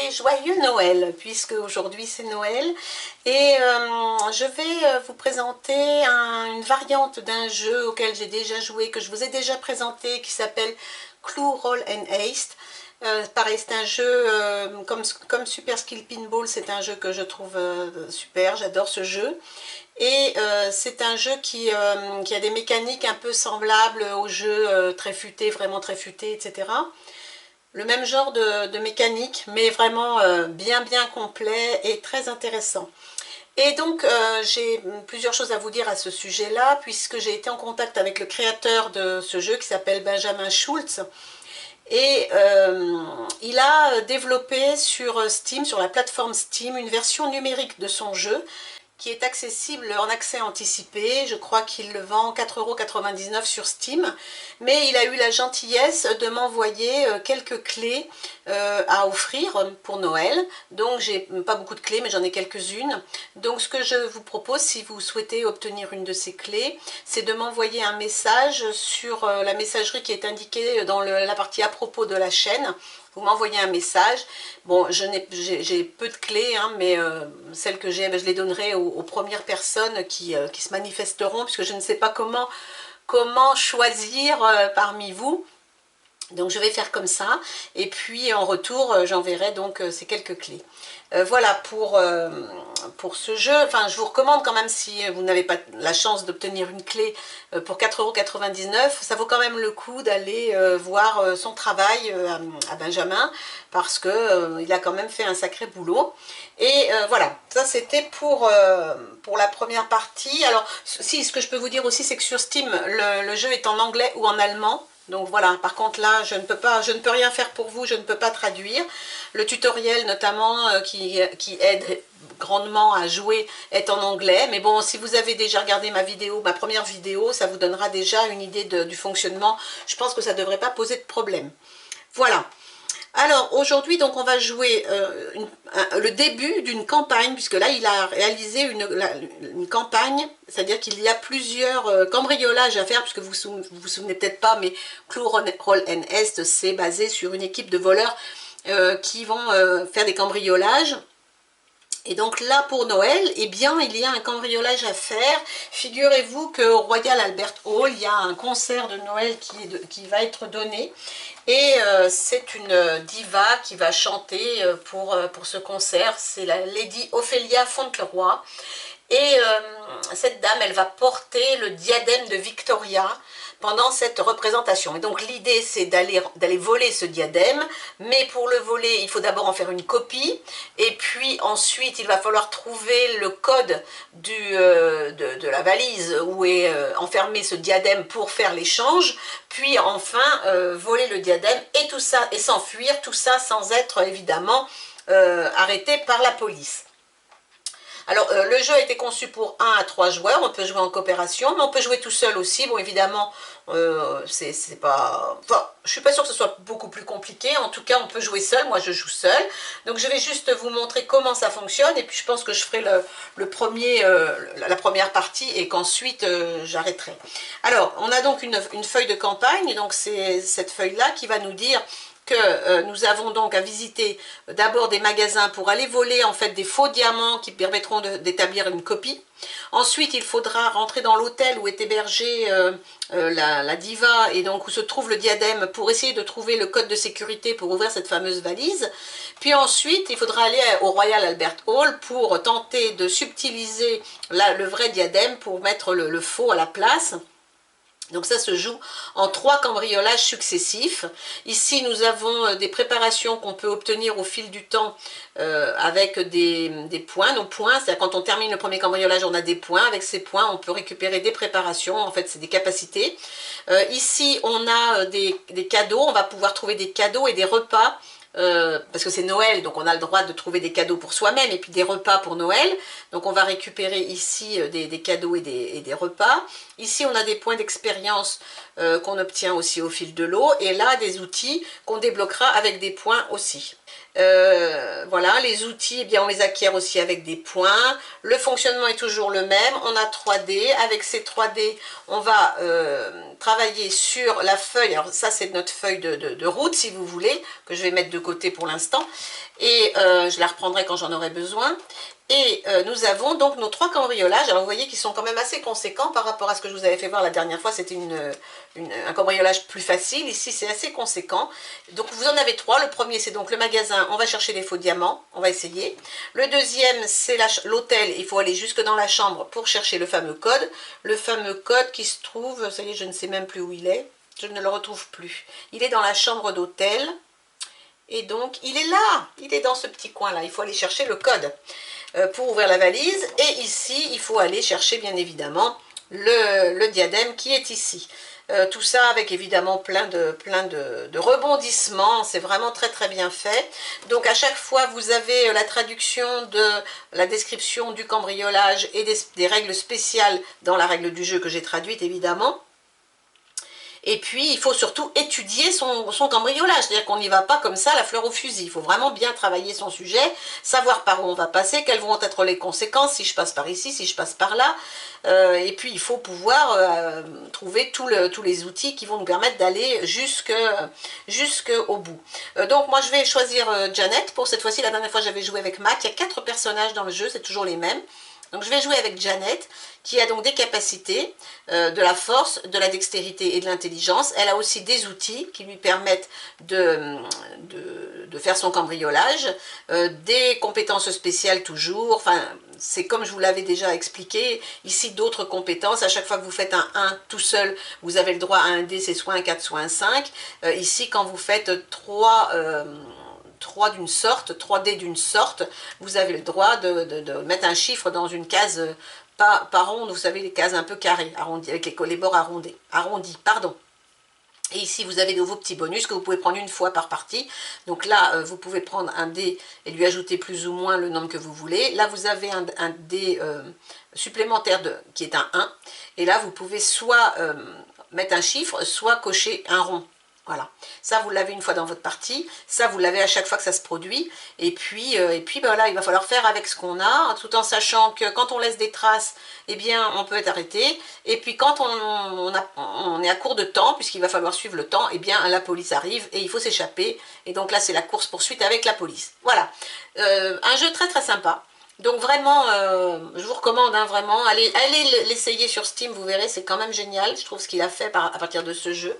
et joyeux Noël, puisque aujourd'hui c'est Noël. Et je vais vous présenter une variante d'un jeu auquel j'ai déjà joué, que je vous ai déjà présenté, qui s'appelle Clue Roll and Haste. Pareil, c'est un jeu comme Super Skill Pinball, c'est un jeu que je trouve super, j'adore ce jeu. Et c'est un jeu qui a des mécaniques un peu semblables au jeu très futé, vraiment très futé, etc. Le même genre de mécanique, mais vraiment bien complet et très intéressant. Et donc j'ai plusieurs choses à vous dire à ce sujet-là, puisque j'ai été en contact avec le créateur de ce jeu qui s'appelle Benjamin Schultz. Et il a développé sur Steam, sur la plateforme Steam, une version numérique de son jeu qui est accessible en accès anticipé. Je crois qu'il le vend 4,99 € sur Steam. Mais il a eu la gentillesse de m'envoyer quelques clés à offrir pour Noël. Donc j'ai pas beaucoup de clés, mais j'en ai quelques-unes. Donc ce que je vous propose, si vous souhaitez obtenir une de ces clés, c'est de m'envoyer un message sur la messagerie qui est indiquée dans la partie à propos de la chaîne. Vous m'envoyez un message. Bon, j'ai peu de clés, hein, mais celles que j'ai, je les donnerai aux premières personnes qui se manifesteront, puisque je ne sais pas comment choisir parmi vous. Donc je vais faire comme ça, et puis en retour j'enverrai donc ces quelques clés. Voilà pour ce jeu. Enfin, je vous recommande quand même, si vous n'avez pas la chance d'obtenir une clé pour 4,99 €, ça vaut quand même le coup d'aller voir son travail à Benjamin, parce que il a quand même fait un sacré boulot. Et voilà, ça c'était pour la première partie. Alors si, ce que je peux vous dire aussi, c'est que sur Steam, le jeu est en anglais ou en allemand. Donc voilà, par contre là, je ne peux rien faire pour vous, je ne peux pas traduire. Le tutoriel notamment qui aide grandement à jouer est en anglais. Mais bon, si vous avez déjà regardé ma première vidéo, ça vous donnera déjà une idée du fonctionnement. Je pense que ça ne devrait pas poser de problème. Voilà. Alors aujourd'hui, donc on va jouer le début d'une campagne, puisque là il a réalisé une campagne, c'est-à-dire qu'il y a plusieurs cambriolages à faire, puisque vous vous souvenez peut-être pas, mais Clue Roll and Haste, c'est basé sur une équipe de voleurs qui vont faire des cambriolages. Et donc là, pour Noël, eh bien, il y a un cambriolage à faire. Figurez-vous qu'au Royal Albert Hall, il y a un concert de Noël qui va être donné. Et c'est une diva qui va chanter pour ce concert. C'est la Lady Ophélia Fauntleroy. Et cette dame, elle va porter le diadème de Victoria pendant cette représentation. Et donc l'idée, c'est d'aller voler ce diadème, mais pour le voler, il faut d'abord en faire une copie, et puis ensuite, il va falloir trouver le code de la valise où est enfermé ce diadème pour faire l'échange, puis enfin voler le diadème, et tout ça, et s'enfuir, tout ça sans être évidemment arrêté par la police. Alors, le jeu a été conçu pour 1 à 3 joueurs, on peut jouer en coopération, mais on peut jouer tout seul aussi. Bon, évidemment, c'est pas... Enfin, je suis pas sûre que ce soit beaucoup plus compliqué. En tout cas, on peut jouer seul. Moi, je joue seul. Donc, je vais juste vous montrer comment ça fonctionne, et puis je pense que je ferai la première partie, et qu'ensuite, j'arrêterai. Alors, on a donc une feuille de campagne, donc c'est cette feuille-là qui va nous dire que nous avons donc à visiter d'abord des magasins pour aller voler en fait des faux diamants qui permettront d'établir une copie. Ensuite, il faudra rentrer dans l'hôtel où est hébergée la diva, et donc où se trouve le diadème, pour essayer de trouver le code de sécurité pour ouvrir cette fameuse valise. Puis ensuite, il faudra aller au Royal Albert Hall pour tenter de subtiliser le vrai diadème pour mettre le faux à la place. Donc ça se joue en 3 cambriolages successifs. Ici, nous avons des préparations qu'on peut obtenir au fil du temps avec des points. Donc points, c'est-à-dire quand on termine le premier cambriolage, on a des points. Avec ces points, on peut récupérer des préparations. En fait, c'est des capacités. Ici, on a des cadeaux. On va pouvoir trouver des cadeaux et des repas. Parce que c'est Noël, donc on a le droit de trouver des cadeaux pour soi-même et puis des repas pour Noël. Donc on va récupérer ici des cadeaux et des repas. Ici on a des points d'expérience qu'on obtient aussi au fil de l'eau, et là des outils qu'on débloquera avec des points aussi. Voilà, les outils, eh bien, on les acquiert aussi avec des points. Le fonctionnement est toujours le même. On a 3D. Avec ces 3D, on va travailler sur la feuille. Alors ça, c'est notre feuille de route, si vous voulez, que je vais mettre de côté pour l'instant. Et je la reprendrai quand j'en aurai besoin. Et nous avons donc nos 3 cambriolages. Alors vous voyez qu'ils sont quand même assez conséquents par rapport à ce que je vous avais fait voir la dernière fois. C'était un cambriolage plus facile. Ici c'est assez conséquent. Donc vous en avez 3. Le premier c'est donc le magasin. On va chercher les faux diamants. On va essayer. Le deuxième c'est l'hôtel. Il faut aller jusque dans la chambre pour chercher le fameux code. Le fameux code qui se trouve, ça y est, je ne sais même plus où il est. Je ne le retrouve plus. Il est dans la chambre d'hôtel. Et donc il est là. Il est dans ce petit coin là. Il faut aller chercher le code pour ouvrir la valise. Et ici, il faut aller chercher bien évidemment le diadème qui est ici. Tout ça avec évidemment plein de rebondissements. C'est vraiment très très bien fait. Donc à chaque fois, vous avez la traduction de la description du cambriolage et des règles spéciales dans la règle du jeu que j'ai traduite évidemment. Et puis, il faut surtout étudier son cambriolage, c'est-à-dire qu'on n'y va pas comme ça, la fleur au fusil. Il faut vraiment bien travailler son sujet, savoir par où on va passer, quelles vont être les conséquences, si je passe par ici, si je passe par là. Et puis, il faut pouvoir trouver tous les outils qui vont nous permettre d'aller jusqu'au bout. Donc, moi, je vais choisir Janet. Pour cette fois-ci, la dernière fois, j'avais joué avec Matt. Il y a 4 personnages dans le jeu, c'est toujours les mêmes. Donc je vais jouer avec Janet, qui a donc des capacités, de la force, de la dextérité et de l'intelligence. Elle a aussi des outils qui lui permettent de faire son cambriolage, des compétences spéciales toujours, enfin c'est comme je vous l'avais déjà expliqué, ici d'autres compétences. À chaque fois que vous faites un 1 tout seul, vous avez le droit à un dé, c'est soit un 4, soit un 5. Ici quand vous faites 3 d'une sorte, 3D d'une sorte, vous avez le droit de mettre un chiffre dans une case pas ronde, vous savez, les cases un peu carrées, arrondies, avec les bords arrondis, pardon. Et ici, vous avez vos petits bonus que vous pouvez prendre une fois par partie. Donc là, vous pouvez prendre un dé et lui ajouter plus ou moins le nombre que vous voulez. Là, vous avez un dé supplémentaire qui est un 1. Et là, vous pouvez soit mettre un chiffre, soit cocher un rond. Voilà, ça vous l'avez une fois dans votre partie, ça vous l'avez à chaque fois que ça se produit, et puis ben là il va falloir faire avec ce qu'on a, tout en sachant que quand on laisse des traces, eh bien on peut être arrêté, et puis quand on est à court de temps, puisqu'il va falloir suivre le temps, eh bien la police arrive et il faut s'échapper, et donc là c'est la course-poursuite avec la police. Voilà, un jeu très très sympa. Donc vraiment, je vous recommande, hein, vraiment, allez l'essayer sur Steam, vous verrez, c'est quand même génial, je trouve ce qu'il a fait à partir de ce jeu.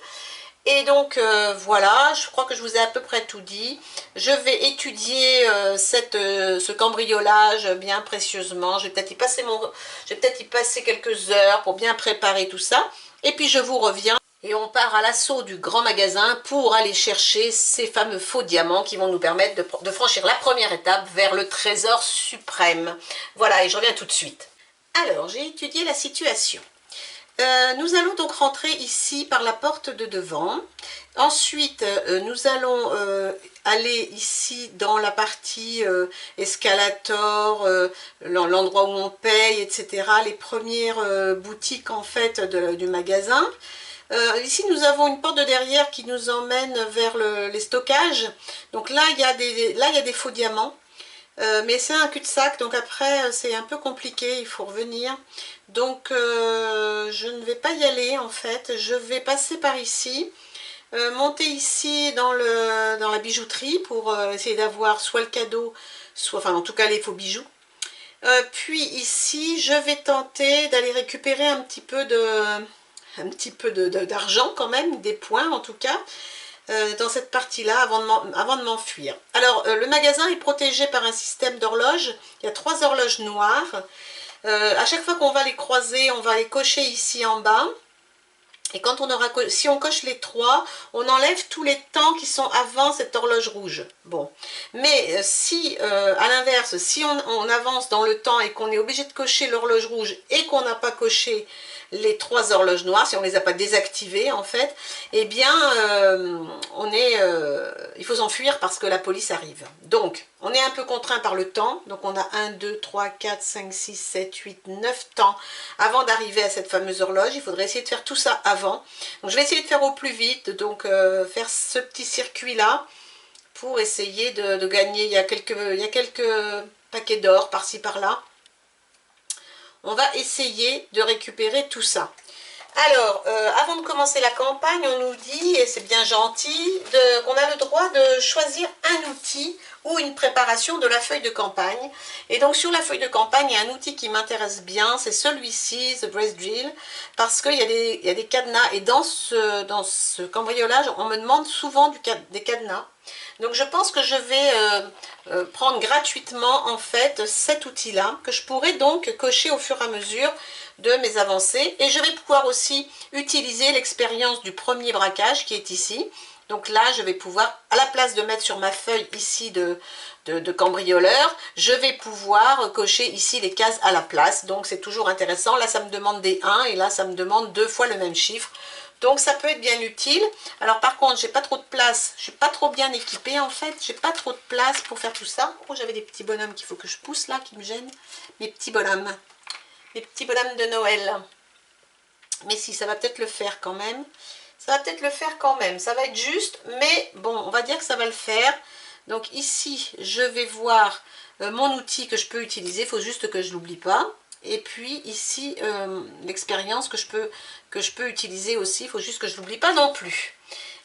Et donc voilà, je crois que je vous ai à peu près tout dit. Je vais étudier ce cambriolage bien précieusement. Je vais peut-être y passer quelques heures pour bien préparer tout ça. Et puis je vous reviens. Et on part à l'assaut du grand magasin pour aller chercher ces fameux faux diamants qui vont nous permettre de franchir la première étape vers le trésor suprême. Voilà, et je reviens tout de suite. Alors, j'ai étudié la situation. Nous allons donc rentrer ici par la porte de devant. Ensuite, nous allons aller ici dans la partie escalator, l'endroit où on paye, etc. Les premières boutiques en fait du magasin. Ici, nous avons une porte de derrière qui nous emmène vers les stockages. Donc là, il y a des faux diamants. Mais c'est un cul-de-sac, donc après c'est un peu compliqué, il faut revenir. Donc je ne vais pas y aller en fait, je vais passer par ici, monter ici dans la bijouterie pour essayer d'avoir soit le cadeau, soit, enfin en tout cas les faux bijoux. Puis ici, je vais tenter d'aller récupérer un petit peu d'argent quand même, des points en tout cas. Dans cette partie-là avant de m'enfuir. Alors, le magasin est protégé par un système d'horloges. Il y a 3 horloges noires. À chaque fois qu'on va les croiser, on va les cocher ici en bas. Et quand si on coche les 3, on enlève tous les temps qui sont avant cette horloge rouge. Bon, mais si, à l'inverse, si on avance dans le temps et qu'on est obligé de cocher l'horloge rouge et qu'on n'a pas coché les 3 horloges noires, si on ne les a pas désactivées en fait, eh bien il faut s'enfuir parce que la police arrive. Donc on est un peu contraint par le temps, donc on a 1, 2, 3, 4, 5, 6, 7, 8, 9 temps avant d'arriver à cette fameuse horloge. Il faudrait essayer de faire tout ça avant. Donc je vais essayer de faire au plus vite, donc faire ce petit circuit là pour essayer de gagner. Il y a quelques paquets d'or par-ci par-là. On va essayer de récupérer tout ça. Alors, avant de commencer la campagne, on nous dit, et c'est bien gentil, qu'on a le droit de choisir un outil ou une préparation de la feuille de campagne. Et donc sur la feuille de campagne, il y a un outil qui m'intéresse bien, c'est celui-ci, The Brace Drill, parce qu'il y a des cadenas, et dans ce cambriolage, on me demande souvent des cadenas. Donc je pense que je vais prendre gratuitement en fait cet outil-là, que je pourrai donc cocher au fur et à mesure de mes avancées. Et je vais pouvoir aussi utiliser l'expérience du premier braquage qui est ici. Donc là, je vais pouvoir, à la place de mettre sur ma feuille ici de cambrioleur, je vais pouvoir cocher ici les cases à la place. Donc c'est toujours intéressant. Là, ça me demande des 1 et là, ça me demande 2 fois le même chiffre. Donc ça peut être bien utile. Alors par contre, j'ai pas trop de place. Je suis pas trop bien équipée en fait. J'ai pas trop de place pour faire tout ça. Oh, j'avais des petits bonhommes qu'il faut que je pousse là, qui me gênent. Mes petits bonhommes. Mes petits bonhommes de Noël. Mais si, ça va peut-être le faire quand même. Ça va peut-être le faire quand même. Ça va être juste, mais bon, on va dire que ça va le faire. Donc ici, je vais voir mon outil que je peux utiliser. Il faut juste que je ne l'oublie pas. Et puis ici, l'expérience que je peux utiliser aussi. Il faut juste que je ne l'oublie pas non plus.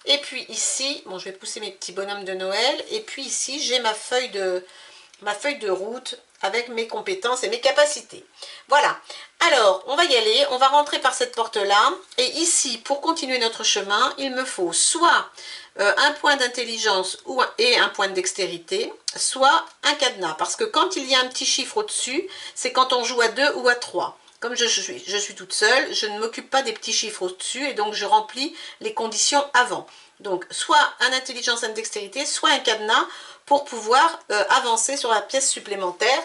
Et puis ici, bon, je vais pousser mes petits bonhommes de Noël. Et puis ici, j'ai ma feuille de route avec mes compétences et mes capacités. Voilà. Alors, on va y aller. On va rentrer par cette porte-là. Et ici, pour continuer notre chemin, il me faut soit un point d'intelligence et un point de dextérité, soit un cadenas. Parce que quand il y a un petit chiffre au-dessus, c'est quand on joue à 2 ou à 3. Comme je suis toute seule, je ne m'occupe pas des petits chiffres au-dessus et donc je remplis les conditions avant. Donc, soit un intelligence, un dextérité, soit un cadenas pour pouvoir avancer sur la pièce supplémentaire.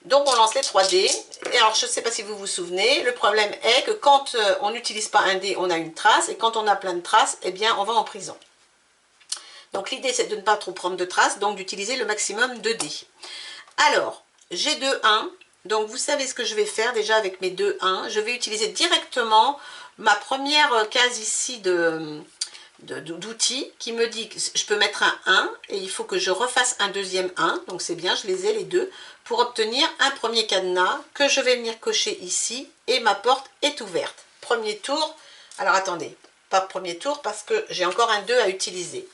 Donc, on lance les 3 dés. Et alors, je ne sais pas si vous vous souvenez, le problème est que quand on n'utilise pas un dé, on a une trace. Et quand on a plein de traces, eh bien, on va en prison. Donc, l'idée, c'est de ne pas trop prendre de traces, donc d'utiliser le maximum de dés. Alors, j'ai 2 1. Donc, vous savez ce que je vais faire déjà avec mes 2 1. Je vais utiliser directement ma première case ici d'outils qui me dit que je peux mettre un 1 et il faut que je refasse un deuxième 1. Donc, c'est bien, je les ai les deux pour obtenir un premier cadenas que je vais venir cocher ici et ma porte est ouverte. Premier tour. Alors, attendez, pas premier tour parce que j'ai encore un 2 à utiliser.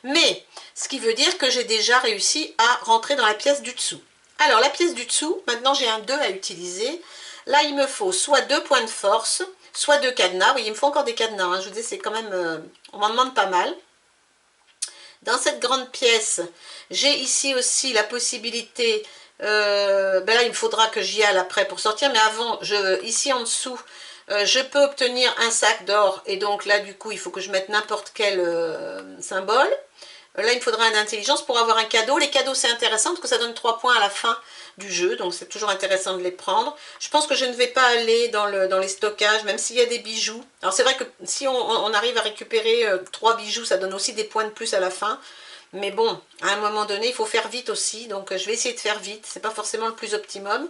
Mais, ce qui veut dire que j'ai déjà réussi à rentrer dans la pièce du dessous. Alors, la pièce du dessous, maintenant j'ai un 2 à utiliser. Là, il me faut soit 2 points de force, soit 2 cadenas. Oui, il me faut encore des cadenas. Hein. Je vous dis, c'est quand même... on m'en demande pas mal. Dans cette grande pièce, j'ai ici aussi la possibilité... ben là, il me faudra que j'y aille après pour sortir. Mais avant, ici en dessous... je peux obtenir un sac d'or et donc là du coup il faut que je mette n'importe quel symbole. Là il me faudra une intelligence pour avoir un cadeau. Les cadeaux c'est intéressant parce que ça donne 3 points à la fin du jeu, donc c'est toujours intéressant de les prendre. Je pense que je ne vais pas aller dans les stockages, même s'il y a des bijoux. Alors c'est vrai que si on arrive à récupérer 3 bijoux, ça donne aussi des points de plus à la fin. Mais bon, à un moment donné, il faut faire vite aussi, donc je vais essayer de faire vite. C'est pas forcément le plus optimum.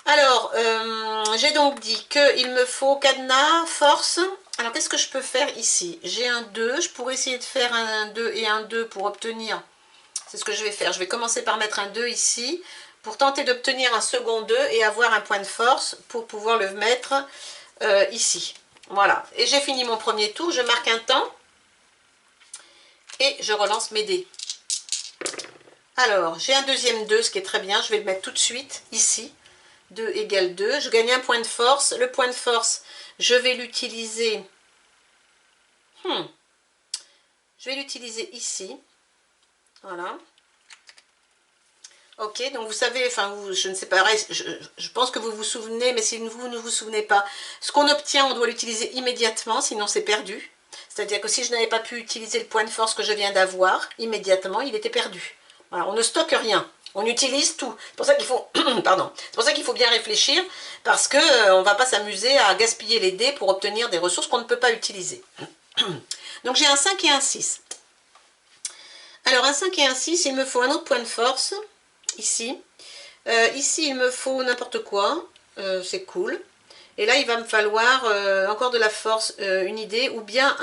Alors, j'ai donc dit qu'il me faut cadenas, force. Alors, qu'est-ce que je peux faire ici? J'ai un 2, je pourrais essayer de faire un 2 et un 2 pour obtenir. C'est ce que je vais faire. Je vais commencer par mettre un 2 ici, pour tenter d'obtenir un second 2 et avoir un point de force pour pouvoir le mettre ici. Voilà. Et j'ai fini mon premier tour, je marque un temps et je relance mes dés. Alors, j'ai un deuxième 2, ce qui est très bien. Je vais le mettre tout de suite ici. 2 égale 2, je gagne un point de force. Le point de force, je vais l'utiliser. Je vais l'utiliser ici. Voilà. Ok, donc vous savez, enfin, je ne sais pas, je pense que vous vous souvenez, mais si vous ne vous souvenez pas, ce qu'on obtient, on doit l'utiliser immédiatement, sinon c'est perdu. C'est-à-dire que si je n'avais pas pu utiliser le point de force que je viens d'avoir, immédiatement, il était perdu. Voilà, on ne stocke rien. On utilise tout. C'est pour ça qu'il faut, pardon, c'est pour ça qu'il faut bien réfléchir, parce que on ne va pas s'amuser à gaspiller les dés pour obtenir des ressources qu'on ne peut pas utiliser. Donc j'ai un 5 et un 6. Alors un 5 et un 6, il me faut un autre point de force, ici. Ici, il me faut n'importe quoi, c'est cool. Et là, il va me falloir encore de la force, une idée, ou bien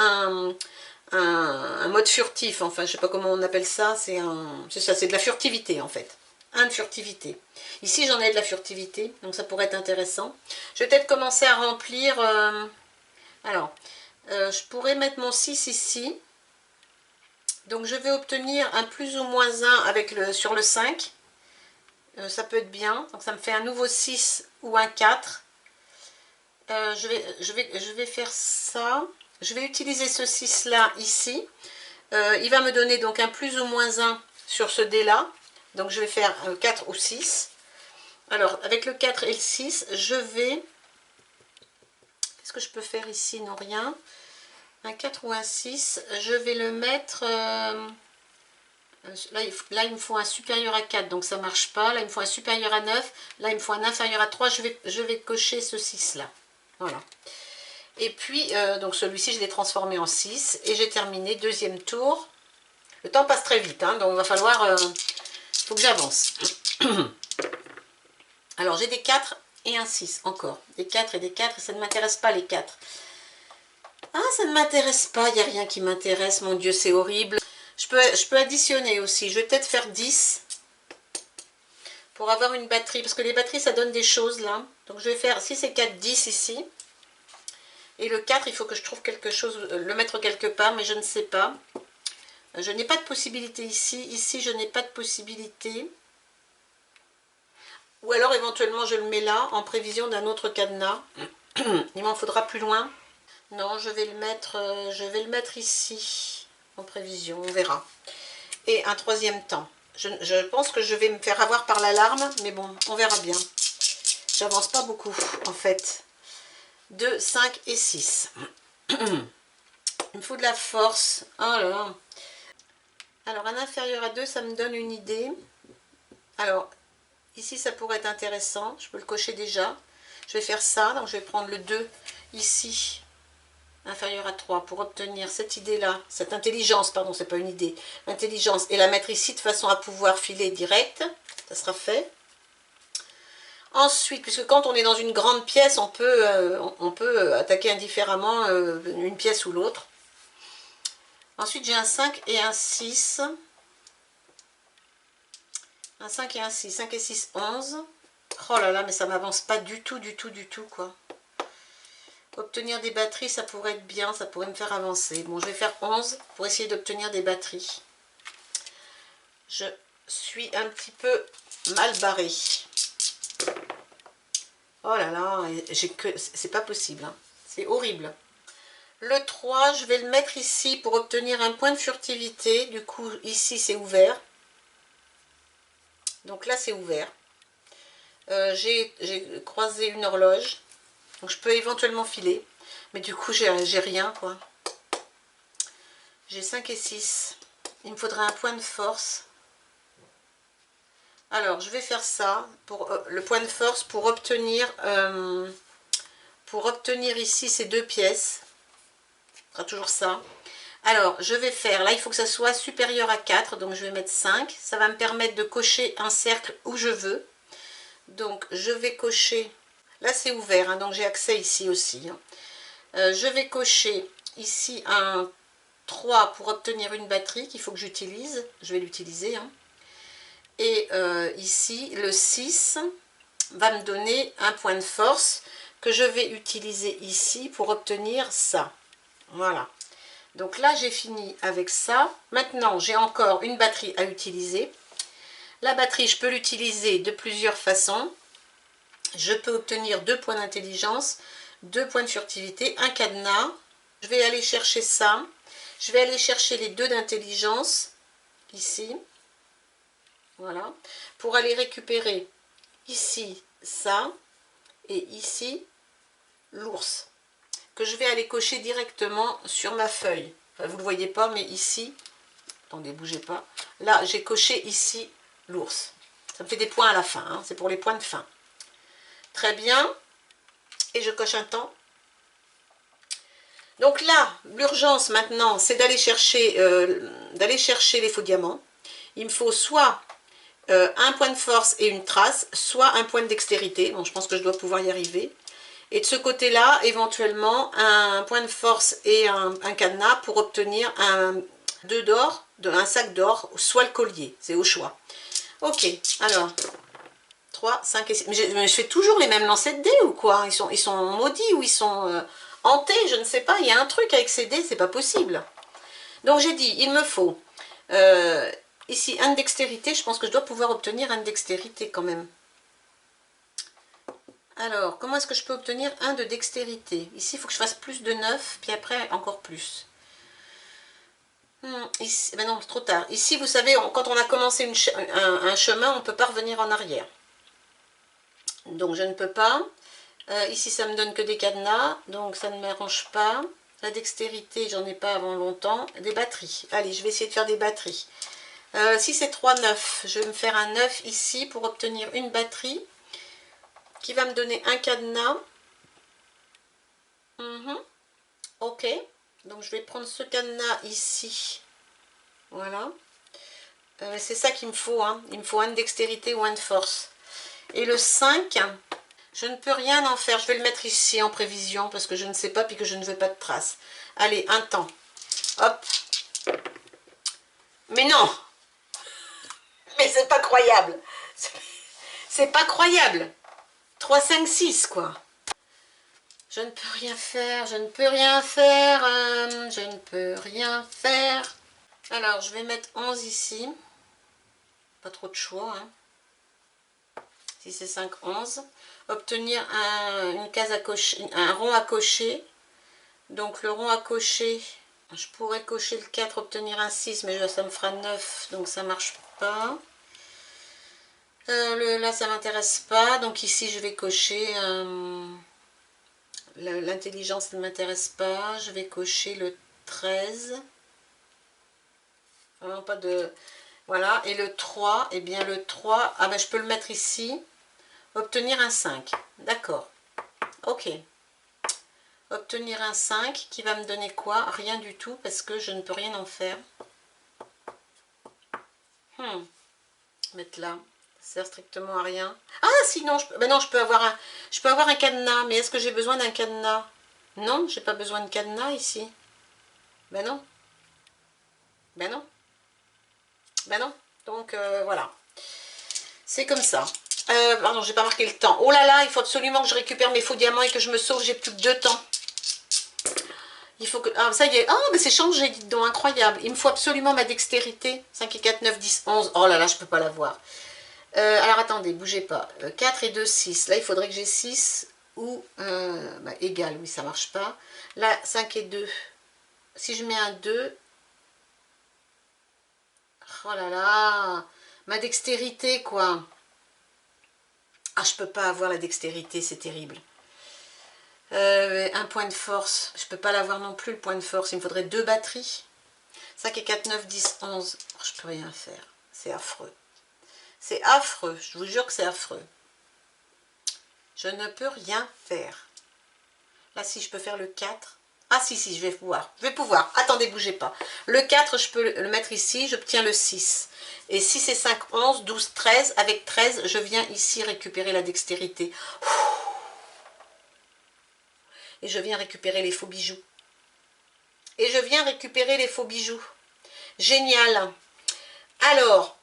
un mode furtif, enfin je sais pas comment on appelle ça, c'est ça, c'est de la furtivité en fait. Un de furtivité. Ici j'en ai de la furtivité, donc ça pourrait être intéressant. Je vais peut-être commencer à remplir, alors, je pourrais mettre mon 6 ici. Donc je vais obtenir un plus ou moins 1 avec sur le 5. Ça peut être bien. Donc ça me fait un nouveau 6 ou un 4. Je vais faire ça. Je vais utiliser ce 6 là ici. Il va me donner donc un plus ou moins 1 sur ce dé là. Donc je vais faire 4 ou 6. Alors avec le 4 et le 6, je vais... Qu'est-ce que je peux faire ici? Non, rien. Un 4 ou un 6. Je vais le mettre... là, il me faut un supérieur à 4, donc ça ne marche pas. Là, il me faut un supérieur à 9. Là, il me faut un inférieur à 3. Je vais cocher ce 6 là. Voilà. Et puis, donc celui-ci, je l'ai transformé en 6. Et j'ai terminé, deuxième tour. Le temps passe très vite, hein, donc il va falloir... faut que j'avance. Alors, j'ai des 4 et un 6 encore. Des 4 et des 4, et ça ne m'intéresse pas les 4. Ah, ça ne m'intéresse pas, il n'y a rien qui m'intéresse, mon Dieu, c'est horrible. Je peux additionner aussi, je vais peut-être faire 10 pour avoir une batterie, parce que les batteries, ça donne des choses là. Donc je vais faire, si c'est 4, 10 ici. Et le 4, il faut que je trouve quelque chose, le mettre quelque part, mais je ne sais pas. Je n'ai pas de possibilité ici. Ici, je n'ai pas de possibilité. Ou alors, éventuellement, je le mets là, en prévision d'un autre cadenas. Il m'en faudra plus loin. Non, je vais le mettre ici, en prévision, on verra. Et un troisième temps. Je pense que je vais me faire avoir par l'alarme, mais bon, on verra bien. J'avance pas beaucoup, en fait. 2, 5 et 6. Il me faut de la force. Oh là là. Alors, un inférieur à 2, ça me donne une idée. Alors, ici, ça pourrait être intéressant. Je peux le cocher déjà. Je vais faire ça. Donc, je vais prendre le 2 ici, inférieur à 3, pour obtenir cette idée-là, cette intelligence, pardon, c'est pas une idée, l'intelligence, et la mettre ici de façon à pouvoir filer direct. Ça sera fait. Ensuite, puisque quand on est dans une grande pièce, on peut attaquer indifféremment une pièce ou l'autre. Ensuite, j'ai un 5 et un 6. Un 5 et un 6. 5 et 6, 11. Oh là là, mais ça m'avance pas du tout, quoi. Obtenir des batteries, ça pourrait être bien, ça pourrait me faire avancer. Bon, je vais faire 11 pour essayer d'obtenir des batteries. Je suis un petit peu mal barrée. Oh là là, c'est pas possible, hein. C'est horrible. Le 3, je vais le mettre ici pour obtenir un point de furtivité. Du coup, ici, c'est ouvert. Donc là, c'est ouvert. J'ai croisé une horloge. Donc, je peux éventuellement filer. Mais du coup, j'ai rien, quoi. J'ai 5 et 6. Il me faudrait un point de force. Alors, je vais faire ça. Pour le point de force pour obtenir ici ces deux pièces. Ce sera toujours ça. Alors, je vais faire, là, il faut que ça soit supérieur à 4, donc je vais mettre 5. Ça va me permettre de cocher un cercle où je veux. Donc, je vais cocher, là, c'est ouvert, hein, donc j'ai accès ici aussi. Hein. Je vais cocher ici un 3 pour obtenir une batterie qu'il faut que j'utilise. Je vais l'utiliser. Hein. Et ici, le 6 va me donner un point de force que je vais utiliser ici pour obtenir ça. Voilà. Donc là, j'ai fini avec ça. Maintenant, j'ai encore une batterie à utiliser. La batterie, je peux l'utiliser de plusieurs façons. Je peux obtenir 2 points d'intelligence, 2 points de furtivité, un cadenas. Je vais aller chercher ça. Je vais aller chercher les 2 d'intelligence, ici. Voilà. Pour aller récupérer ici, ça. Et ici, l'ours. Que je vais aller cocher directement sur ma feuille. Enfin, vous ne le voyez pas, mais ici, attendez, bougez pas. Là, j'ai coché ici l'ours. Ça me fait des points à la fin, hein, c'est pour les points de fin. Très bien. Et je coche un temps. Donc là, l'urgence maintenant, c'est d'aller chercher les faux diamants. Il me faut soit un point de force et une trace, soit un point de dextérité. Bon, je pense que je dois pouvoir y arriver. Et de ce côté-là, éventuellement, un point de force et un cadenas pour obtenir un sac d'or, soit le collier. C'est au choix. Ok, alors, 3, 5 et 6. Mais je fais toujours les mêmes lancers de dés ou quoi? Ils sont maudits ou ils sont hantés, je ne sais pas. Il y a un truc avec ces dés, c'est pas possible. Donc j'ai dit, il me faut ici un de dextérité. Je pense que je dois pouvoir obtenir un de dextérité quand même. Alors, comment est-ce que je peux obtenir un de dextérité? Ici, il faut que je fasse plus de 9, puis après encore plus. Ici, ben non, trop tard. Ici, vous savez, quand on a commencé un chemin, on ne peut pas revenir en arrière. Donc je ne peux pas. Ici, ça me donne que des cadenas, donc ça ne m'arrange pas. La dextérité, j'en ai pas avant longtemps. Des batteries. Allez, je vais essayer de faire des batteries. Si c'est 3, 9, je vais me faire un 9 ici pour obtenir une batterie qui va me donner un cadenas. Ok, donc je vais prendre ce cadenas ici. Voilà. C'est ça qu'il me faut, hein. Il me faut un de dextérité ou un de force. Et le 5, je ne peux rien en faire. Je vais le mettre ici en prévision parce que je ne sais pas puis que je ne veux pas de traces. Allez, un temps. Hop. Mais non. Mais c'est pas croyable. C'est pas croyable. 3, 5, 6 quoi. Je ne peux rien faire, je ne peux rien faire, je ne peux rien faire. Alors, je vais mettre 11 ici. Pas trop de choix, hein. Si c'est 5, 11. Obtenir une case à cocher, un rond à cocher. Donc, le rond à cocher, je pourrais cocher le 4, obtenir un 6, mais ça me fera 9, donc ça marche pas. Là, ça m'intéresse pas, donc ici, je vais cocher... L'intelligence ne m'intéresse pas. Je vais cocher le 13. Vraiment pas de... Voilà. Et le 3, eh bien le 3, ah ben je peux le mettre ici. Obtenir un 5. D'accord. Ok. Obtenir un 5 qui va me donner quoi? Rien du tout parce que je ne peux rien en faire. Mettre là. Ça sert strictement à rien. Ah sinon, ben non, je peux avoir un cadenas. Mais est-ce que j'ai besoin d'un cadenas? Non, j'ai pas besoin de cadenas ici. Ben non. Ben non. Ben non. Donc voilà. C'est comme ça. Pardon, j'ai pas marqué le temps. Oh là là, il faut absolument que je récupère mes faux diamants et que je me sauve. J'ai plus que 2 temps. Il faut que... Ah, ça y est. Ah, mais c'est changé, dites donc, incroyable. Il me faut absolument ma dextérité. 5 et 4, 9, 10, 11. Oh là là, je peux pas l'avoir. Alors attendez, bougez pas. 4 et 2, 6. Là, il faudrait que j'ai 6 ou égal. Oui, ça marche pas. Là, 5 et 2. Si je mets un 2... Oh là là, ma dextérité, quoi. Ah, je peux pas avoir la dextérité, c'est terrible. Un point de force, je peux pas l'avoir non plus, le point de force. Il me faudrait 2 batteries. 5 et 4, 9, 10, 11. Oh, je peux rien faire. C'est affreux. C'est affreux, je vous jure que c'est affreux. Je ne peux rien faire. Là, si je peux faire le 4... Ah si, je vais pouvoir. Je vais pouvoir. Attendez, bougez pas. Le 4, je peux le mettre ici. J'obtiens le 6. Et 6 et 5, 11, 12, 13. Avec 13, je viens ici récupérer la dextérité. Et je viens récupérer les faux bijoux. Et je viens récupérer les faux bijoux. Génial. Alors,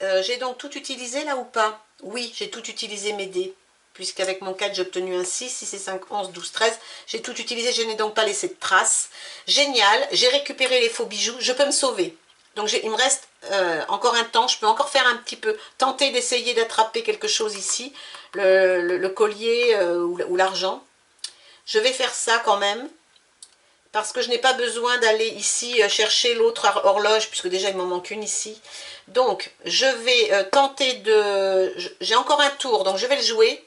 j'ai donc tout utilisé là ou pas? Oui, j'ai tout utilisé mes dés. Puisqu'avec mon 4, j'ai obtenu un 6, 6 et 5, 11, 12, 13. J'ai tout utilisé, je n'ai donc pas laissé de traces. Génial, j'ai récupéré les faux bijoux, je peux me sauver. Donc il me reste encore un temps, je peux encore faire un petit peu, tenter d'essayer d'attraper quelque chose ici, le collier ou l'argent. Je vais faire ça quand même, parce que je n'ai pas besoin d'aller ici chercher l'autre horloge, puisque déjà il m'en manque une ici. Donc je vais tenter de... J'ai encore un tour, donc je vais le jouer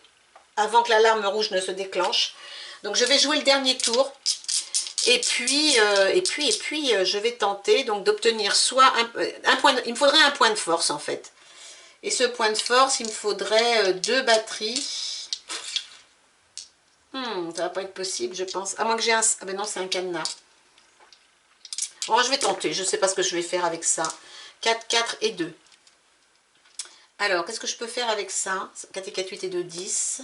avant que l'alarme rouge ne se déclenche. Donc je vais jouer le dernier tour. Et puis je vais tenter donc d'obtenir soit un point... Il me faudrait un point de force en fait. Et ce point de force, il me faudrait 2 batteries. Ça va pas être possible, je pense. À moins que j'ai un... Ah ben non, c'est un cadenas. Bon, je vais tenter. Je ne sais pas ce que je vais faire avec ça. 4, 4 et 2. Alors, qu'est-ce que je peux faire avec ça? 4 et 4, 8 et 2, 10.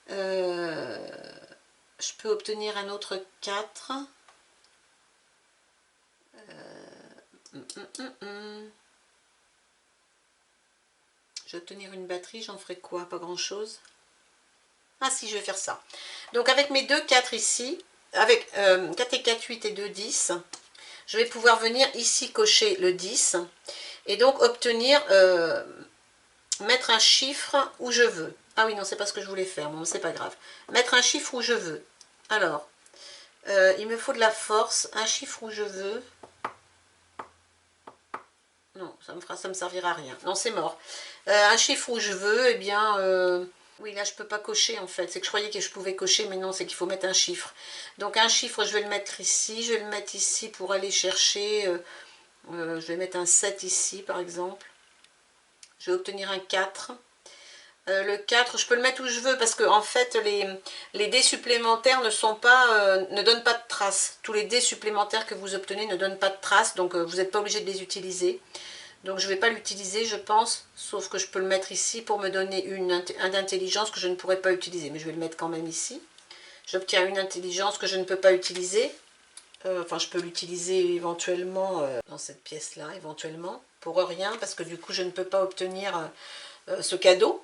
Je peux obtenir un autre 4. Je vais obtenir une batterie, j'en ferai quoi? Pas grand chose. Ah si, je vais faire ça. Donc avec mes 2 4 ici, avec 4 et 4, 8 et 2, 10, je vais pouvoir venir ici cocher le 10 et donc obtenir, mettre un chiffre où je veux. Ah oui, non, c'est pas ce que je voulais faire, bon, c'est pas grave. Mettre un chiffre où je veux. Alors, il me faut de la force, un chiffre où je veux. Non, ça me servira à rien. Non, c'est mort. Un chiffre où je veux, eh bien... oui, là, je peux pas cocher, en fait. C'est que je croyais que je pouvais cocher, mais non, c'est qu'il faut mettre un chiffre. Donc, un chiffre, je vais le mettre ici. Je vais le mettre ici pour aller chercher... je vais mettre un 7 ici, par exemple. Je vais obtenir un 4. Le 4, je peux le mettre où je veux parce que en fait les dés supplémentaires ne donnent pas de traces. Tous les dés supplémentaires que vous obtenez ne donnent pas de traces, donc vous n'êtes pas obligé de les utiliser. Donc je ne vais pas l'utiliser, je pense, sauf que je peux le mettre ici pour me donner un d'intelligence que je ne pourrais pas utiliser. Mais je vais le mettre quand même ici. J'obtiens une intelligence que je ne peux pas utiliser. Enfin, je peux l'utiliser éventuellement dans cette pièce-là, éventuellement, pour rien, parce que du coup, je ne peux pas obtenir ce cadeau.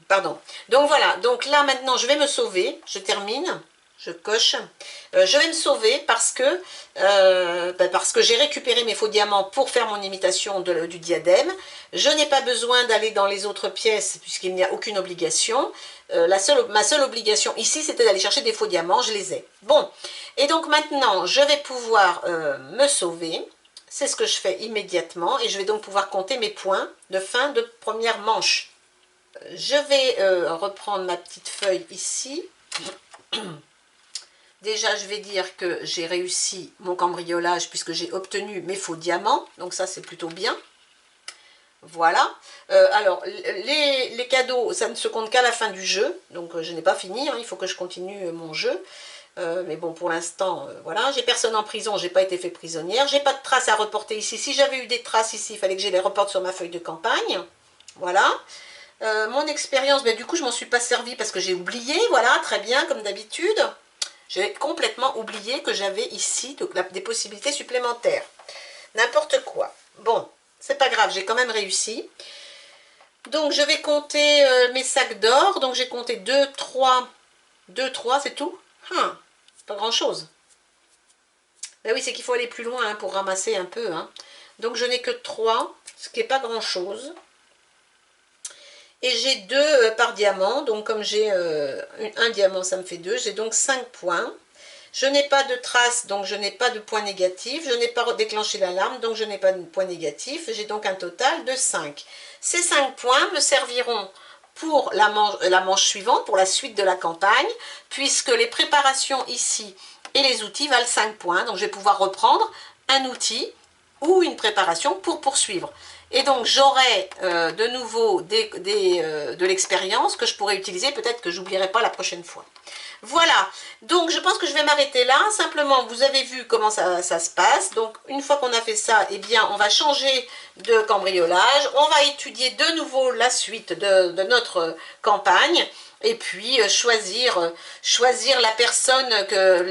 Pardon. Donc voilà, donc là maintenant je vais me sauver, je termine, je coche. Je vais me sauver parce que j'ai récupéré mes faux diamants pour faire mon imitation du diadème. Je n'ai pas besoin d'aller dans les autres pièces puisqu'il n'y a aucune obligation. Ma seule obligation ici c'était d'aller chercher des faux diamants, je les ai. Bon, et donc maintenant je vais pouvoir me sauver. C'est ce que je fais immédiatement et je vais donc pouvoir compter mes points de fin de première manche. Je vais reprendre ma petite feuille ici. Déjà, je vais dire que j'ai réussi mon cambriolage puisque j'ai obtenu mes faux diamants. Donc ça, c'est plutôt bien. Voilà. Alors, les cadeaux, ça ne se compte qu'à la fin du jeu. Donc, je n'ai pas fini. Hein, il faut que je continue mon jeu. Mais bon, pour l'instant, voilà. J'ai personne en prison, j'ai pas été fait prisonnière. J'ai pas de traces à reporter ici. Si j'avais eu des traces ici, il fallait que je les reporte sur ma feuille de campagne. Voilà. Mon expérience, du coup, je m'en suis pas servi parce que j'ai oublié. Voilà, très bien, comme d'habitude. J'ai complètement oublié que j'avais ici des possibilités supplémentaires. N'importe quoi. Bon, c'est pas grave, j'ai quand même réussi. Donc, je vais compter mes sacs d'or. Donc, j'ai compté 2, 3, c'est tout. Pas grand-chose. Ben oui, c'est qu'il faut aller plus loin hein, pour ramasser un peu. Hein. Donc, je n'ai que 3, ce qui n'est pas grand-chose. Et j'ai 2 par diamant, donc comme j'ai un diamant, ça me fait 2. J'ai donc 5 points. Je n'ai pas de traces, donc je n'ai pas de points négatifs. Je n'ai pas déclenché l'alarme, donc je n'ai pas de points négatifs. J'ai donc un total de 5. Ces 5 points me serviront pour la manche suivante, pour la suite de la campagne, puisque les préparations ici et les outils valent 5 points. Donc je vais pouvoir reprendre un outil ou une préparation pour poursuivre. Et donc j'aurai de nouveau de l'expérience que je pourrai utiliser, peut-être que j'oublierai pas la prochaine fois. Voilà, donc je pense que je vais m'arrêter là. Simplement, vous avez vu comment ça se passe. Donc une fois qu'on a fait ça, eh bien on va changer de cambriolage. On va étudier de nouveau la suite de notre campagne. Et puis choisir la personne,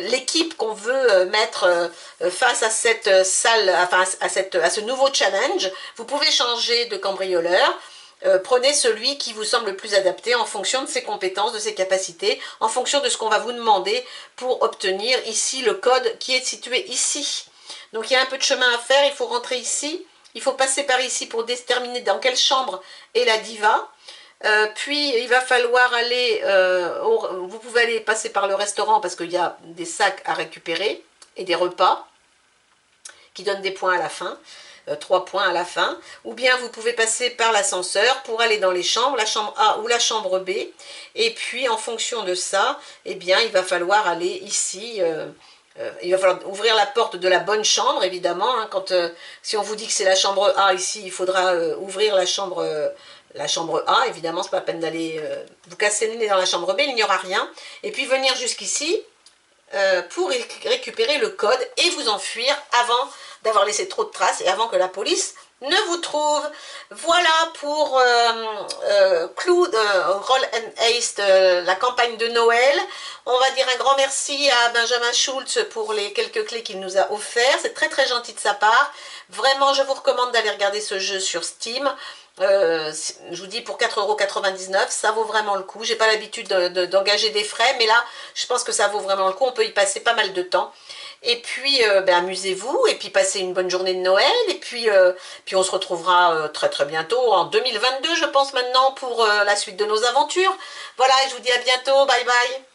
l'équipe qu'on veut mettre face à cette salle, enfin à ce nouveau challenge. Vous pouvez changer de cambrioleur. Prenez celui qui vous semble le plus adapté en fonction de ses compétences, de ses capacités, en fonction de ce qu'on va vous demander pour obtenir ici le code qui est situé ici. Donc il y a un peu de chemin à faire, il faut rentrer ici, il faut passer par ici pour déterminer dans quelle chambre est la diva. Puis il va falloir aller, vous pouvez aller passer par le restaurant parce qu'il y a des sacs à récupérer et des repas qui donnent des points à la fin, 3 points à la fin, ou bien vous pouvez passer par l'ascenseur pour aller dans les chambres, la chambre A ou la chambre B, et puis en fonction de ça, eh bien il va falloir aller ici, il va falloir ouvrir la porte de la bonne chambre évidemment, hein, si on vous dit que c'est la chambre A ici, il faudra ouvrir la chambre A, évidemment, c'est pas la peine d'aller vous casser le nez dans la chambre B, il n'y aura rien. Et puis venir jusqu'ici pour récupérer le code et vous enfuir avant d'avoir laissé trop de traces et avant que la police ne vous trouve. Voilà pour Roll and Haste, la campagne de Noël. On va dire un grand merci à Benjamin Schultz pour les quelques clés qu'il nous a offert. C'est très très gentil de sa part. Vraiment, je vous recommande d'aller regarder ce jeu sur Steam. Je vous dis pour 4,99 €, ça vaut vraiment le coup. J'ai pas l'habitude d'engager des frais, mais là, je pense que ça vaut vraiment le coup. On peut y passer pas mal de temps. Et puis, amusez-vous, et puis passez une bonne journée de Noël, et puis on se retrouvera très très bientôt, en 2022, je pense maintenant, pour la suite de nos aventures. Voilà, et je vous dis à bientôt, bye bye.